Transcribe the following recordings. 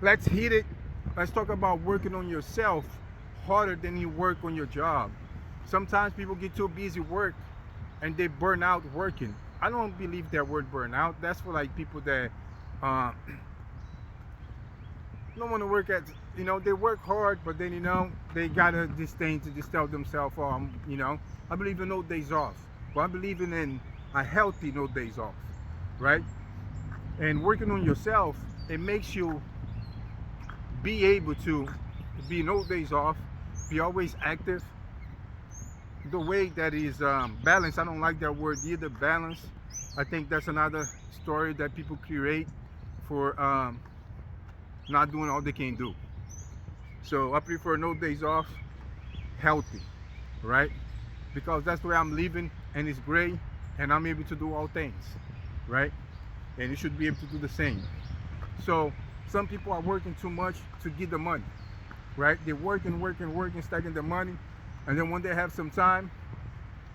Let's hit it. Let's talk about working on yourself harder than you work on your job. Sometimes people get too busy work and they burn out working. I don't believe that word burnout. That's for like people that uh, don't want to work at, they work hard, but then, they gotta this thing to just tell themselves, oh, I believe in no days off. But I'm believing in a healthy no days off, right? And working on yourself, it makes you be able to be no days off, be always active. The way that is balanced, I don't like that word either, balance. I think that's another story that people create for not doing all they can do. So I prefer no days off, healthy, right? Because that's the way I'm living, and it's great, and I'm able to do all things, right? And you should be able to do the same. So some people are working too much to get the money, right? They're working, stacking the money, and then when they have some time,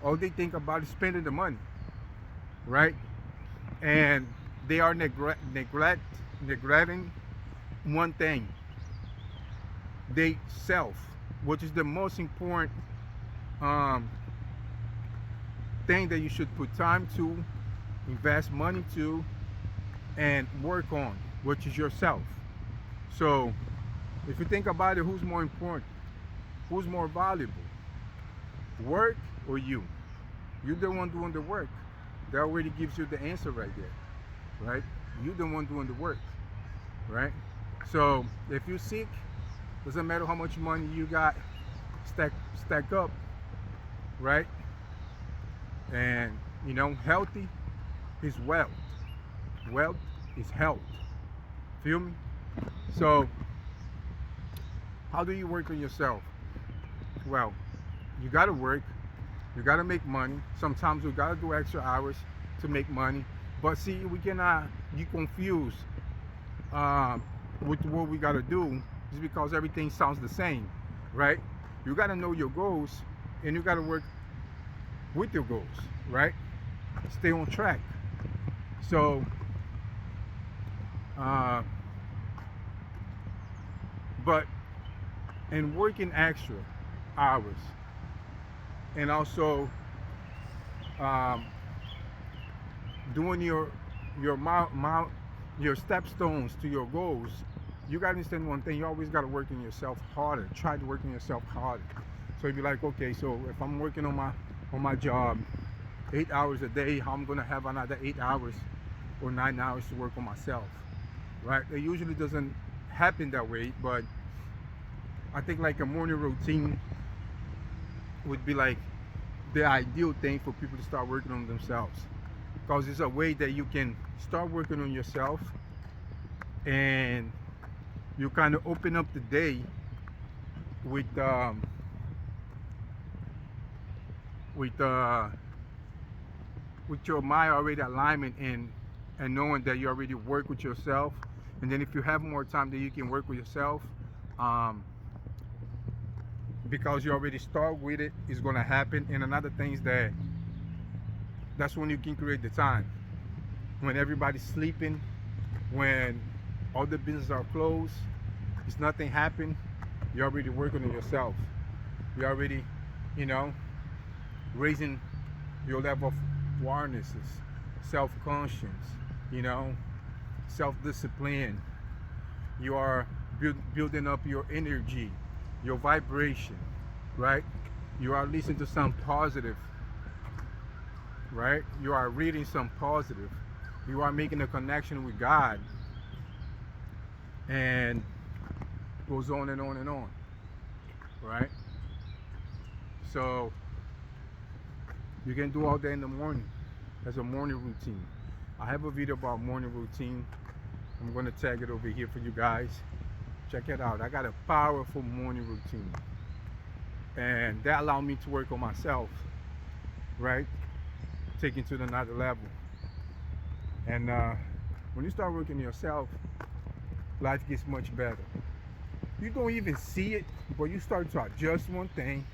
all they think about is spending the money, right? And they are neglecting one thing, they self, which is the most important um, thing that you should put time to, invest money to, and work on, which is yourself. So if you think about it, who's more important? Who's more valuable? Work or you? You're the one doing the work. That already gives you the answer right there, right? You're the one doing the work, right? So if you're sick, doesn't matter how much money you got, stack up, right? And healthy is wealth. Wealth is health. Feel me? So how do you work on yourself? Well, you gotta work, you gotta make money. Sometimes we gotta do extra hours to make money. But see, we cannot get confused with what we gotta do just because everything sounds the same, right? You gotta know your goals and you gotta work with your goals, right? Stay on track. So, uh, but in working extra hours and also um, doing your your stepstones to your goals, you gotta understand one thing. You always gotta work on yourself harder. Try to work on yourself harder. So you'd be like, okay, so if I'm working on my job 8 hours a day, how I'm gonna have another 8 hours or 9 hours to work on myself, right? It usually doesn't happen that way, but I think like a morning routine would be like the ideal thing for people to start working on themselves, because it's a way that you can start working on yourself and you kind of open up the day with with uh, with your mind already alignment and knowing that you already work with yourself, and then if you have more time that you can work with yourself, um, because you already start with it, it's gonna happen. And another thing is that's when you can create the time. When everybody's sleeping, when all the businesses are closed, it's nothing happen. You're already working on yourself. You're already, you know, raising your level of awarenesses, self-conscious, you know, self-discipline. You are building up your energy, your vibration, right? You are listening to some positive, right? You are reading some positive. You are making a connection with God, and goes on and on and on, right? So you can do all that in the morning as a morning routine. I have a video about morning routine. I'm gonna tag it over here for you guys. Check it out. I got a powerful morning routine, and that allowed me to work on myself, right? Taking to another level. And when you start working on yourself, life gets much better. You don't even see it, but you start to adjust one thing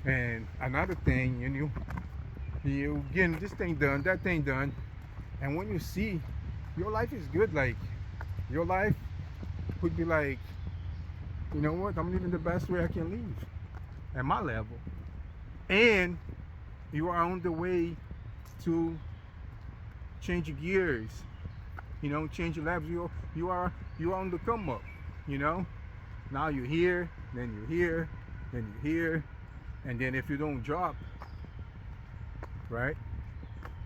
and another thing, and you getting this thing done, that thing done, and when you see, your life is good. Like your life would be like, you know what, I'm living the best way I can live at my level. And you are on the way to change gears, change levels. You are on the come up, you know. Now you're here, then you're here, then you're here, and then if you don't drop, right,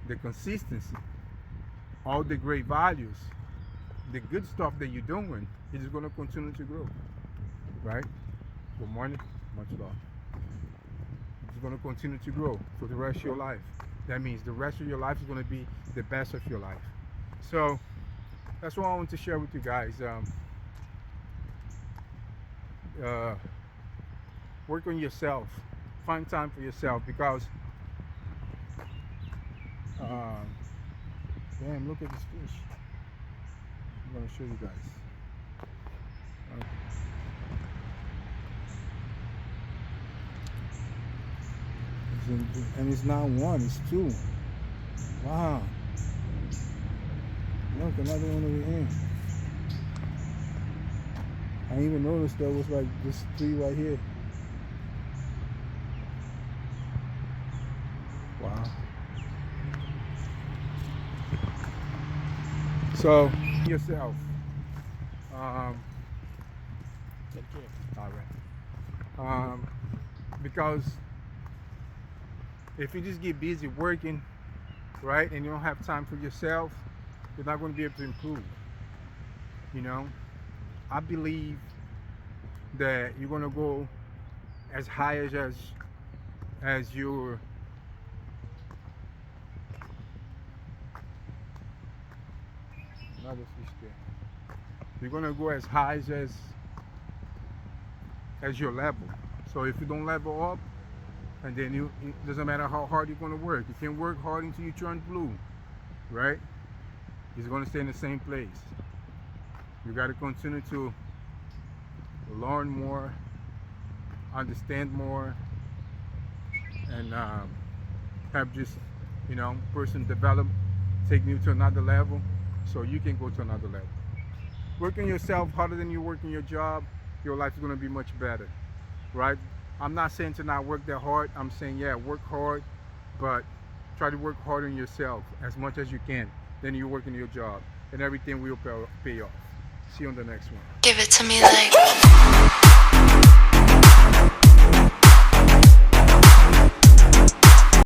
the consistency, all the great values, the good stuff that you're doing is going to continue to grow, right? Good morning, much love. It's going to continue to grow for the rest of your life. That means the rest of your life is going to be the best of your life. So that's what I want to share with you guys. Work on yourself. Find time for yourself because, damn, look at this fish. I'm going to show you guys. And it's not one, it's two. Wow. Look, another one over here. I didn't even noticed there was like this three right here. Wow. So, yourself. Take care. All right. Because if you just get busy working, right, and you don't have time for yourself, you're not going to be able to improve. I believe that you're going to go as high as your another fish there. You're going to go as high as your level. So if you don't level up, and then it doesn't matter how hard you're going to work. You can work hard until you turn blue, right? It's going to stay in the same place. You got to continue to learn more, understand more, and have just, person develop, take you to another level so you can go to another level. Working yourself harder than you work in your job, your life is going to be much better, right? I'm not saying to not work that hard. I'm saying, yeah, work hard, but try to work hard on yourself as much as you can. Then you work in your job, and everything will pay off. See you on the next one. Give it to me like